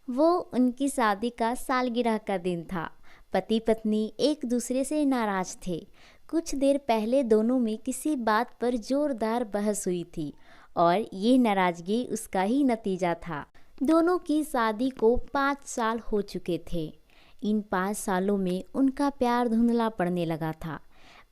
वो उनकी शादी का सालगिरह का दिन था। पति पत्नी एक दूसरे से नाराज थे। कुछ देर पहले दोनों में किसी बात पर जोरदार बहस हुई थी और ये नाराजगी उसका ही नतीजा था। दोनों की शादी को 5 साल हो चुके थे। इन 5 सालों में उनका प्यार धुंधला पड़ने लगा था।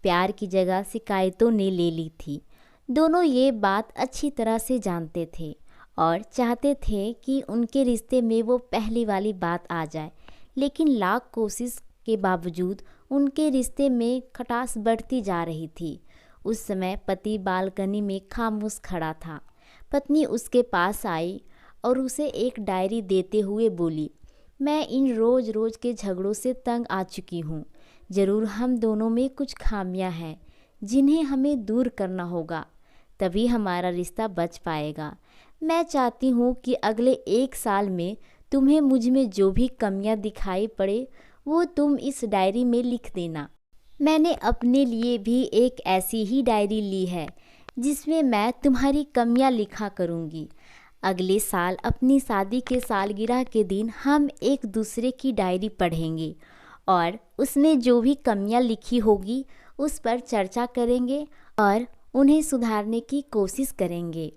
प्यार की जगह शिकायतों ने ले ली थी। दोनों ये बात अच्छी तरह से जानते थे और चाहते थे कि उनके रिश्ते में वो पहली वाली बात आ जाए, लेकिन लाख कोशिश के बावजूद उनके रिश्ते में खटास बढ़ती जा रही थी। उस समय पति बालकनी में खामोश खड़ा था। पत्नी उसके पास आई और उसे एक डायरी देते हुए बोली, मैं इन रोज़ रोज़ के झगड़ों से तंग आ चुकी हूँ। ज़रूर हम दोनों में कुछ खामियां हैं जिन्हें हमें दूर करना होगा, तभी हमारा रिश्ता बच पाएगा। मैं चाहती हूँ कि अगले 1 साल में तुम्हें मुझ में जो भी कमियां दिखाई पड़े वो तुम इस डायरी में लिख देना। मैंने अपने लिए भी एक ऐसी ही डायरी ली है जिसमें मैं तुम्हारी कमियां लिखा करूँगी। अगले साल अपनी शादी के सालगिरह के दिन हम एक दूसरे की डायरी पढ़ेंगे और उसमें जो भी कमियां लिखी होगी उस पर चर्चा करेंगे और उन्हें सुधारने की कोशिश करेंगे।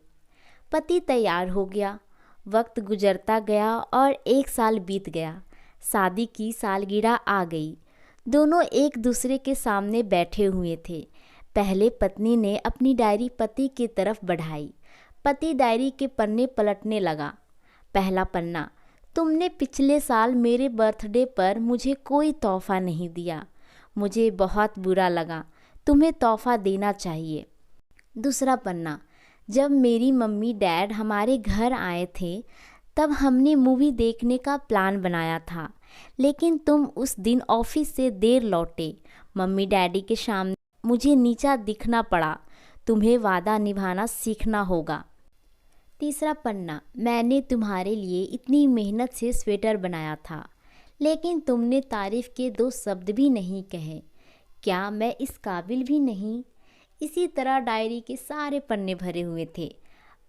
पति तैयार हो गया। वक्त गुजरता गया और 1 साल बीत गया। शादी की सालगिरह आ गई। दोनों एक दूसरे के सामने बैठे हुए थे। पहले पत्नी ने अपनी डायरी पति की तरफ बढ़ाई। पति डायरी के पन्ने पलटने लगा। पहला पन्ना, तुमने पिछले साल मेरे बर्थडे पर मुझे कोई तोहफा नहीं दिया। मुझे बहुत बुरा लगा। तुम्हें तोहफा देना चाहिए। दूसरा पन्ना, जब मेरी मम्मी डैड हमारे घर आए थे तब हमने मूवी देखने का प्लान बनाया था, लेकिन तुम उस दिन ऑफिस से देर लौटे। मम्मी डैडी के सामने मुझे नीचा दिखना पड़ा। तुम्हें वादा निभाना सीखना होगा। तीसरा पन्ना, मैंने तुम्हारे लिए इतनी मेहनत से स्वेटर बनाया था, लेकिन तुमने तारीफ़ के 2 शब्द भी नहीं कहे। क्या मैं इस काबिल भी नहीं? इसी तरह डायरी के सारे पन्ने भरे हुए थे।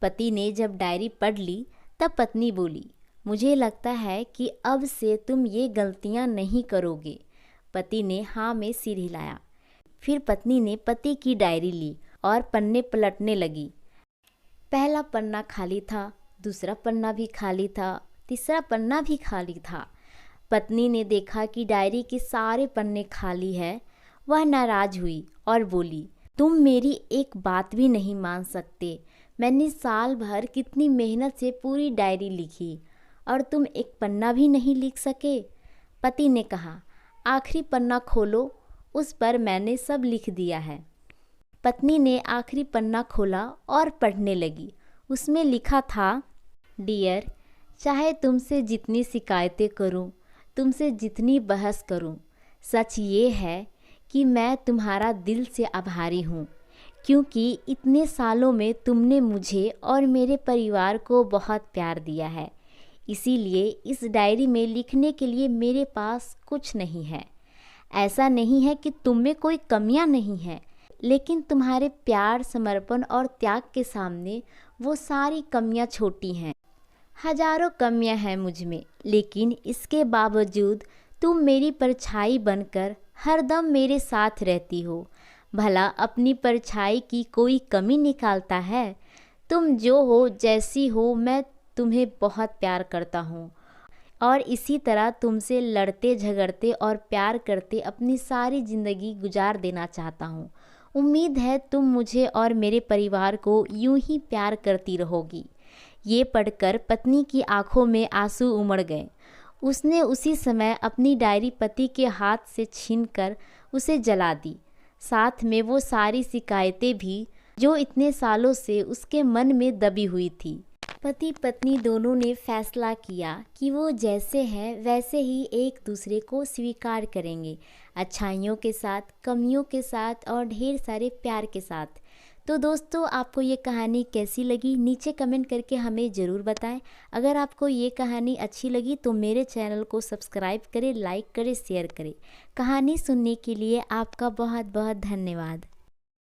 पति ने जब डायरी पढ़ ली तब पत्नी बोली, मुझे लगता है कि अब से तुम ये गलतियां नहीं करोगे। पति ने हाँ में सिर हिलाया। फिर पत्नी ने पति की डायरी ली और पन्ने पलटने लगी। पहला पन्ना खाली था, दूसरा पन्ना भी खाली था, तीसरा पन्ना भी खाली था। पत्नी ने देखा कि डायरी के सारे पन्ने खाली है। वह नाराज हुई और बोली, तुम मेरी एक बात भी नहीं मान सकते। मैंने साल भर कितनी मेहनत से पूरी डायरी लिखी और तुम एक पन्ना भी नहीं लिख सके। पति ने कहा, आखिरी पन्ना खोलो, उस पर मैंने सब लिख दिया है। पत्नी ने आखिरी पन्ना खोला और पढ़ने लगी। उसमें लिखा था, डियर, चाहे तुमसे जितनी शिकायतें करूं, तुमसे जितनी बहस करूं, सच ये है कि मैं तुम्हारा दिल से आभारी हूँ, क्योंकि इतने सालों में तुमने मुझे और मेरे परिवार को बहुत प्यार दिया है। इसीलिए इस डायरी में लिखने के लिए मेरे पास कुछ नहीं है। ऐसा नहीं है कि तुम में कोई कमियां नहीं हैं, लेकिन तुम्हारे प्यार, समर्पण और त्याग के सामने वो सारी कमियां छोटी हैं। हजारों कमियां हैं मुझ में, लेकिन इसके बावजूद तुम मेरी परछाई बनकर हरदम मेरे साथ रहती हो। भला अपनी परछाई की कोई कमी निकालता है? तुम जो हो, जैसी हो, मैं तुम्हें बहुत प्यार करता हूँ और इसी तरह तुमसे लड़ते झगड़ते और प्यार करते अपनी सारी ज़िंदगी गुजार देना चाहता हूँ। उम्मीद है तुम मुझे और मेरे परिवार को यूं ही प्यार करती रहोगी। ये पढ़कर पत्नी की आंखों में आंसू उमड़ गए। उसने उसी समय अपनी डायरी पति के हाथ से छीनकर उसे जला दी, साथ में वो सारी शिकायतें भी जो इतने सालों से उसके मन में दबी हुई थी। पति पत्नी दोनों ने फैसला किया कि वो जैसे हैं वैसे ही एक दूसरे को स्वीकार करेंगे, अच्छाइयों के साथ, कमियों के साथ और ढेर सारे प्यार के साथ। तो दोस्तों, आपको ये कहानी कैसी लगी नीचे कमेंट करके हमें ज़रूर बताएं। अगर आपको ये कहानी अच्छी लगी तो मेरे चैनल को सब्सक्राइब करें, लाइक करें, शेयर करें। कहानी सुनने के लिए आपका बहुत बहुत धन्यवाद।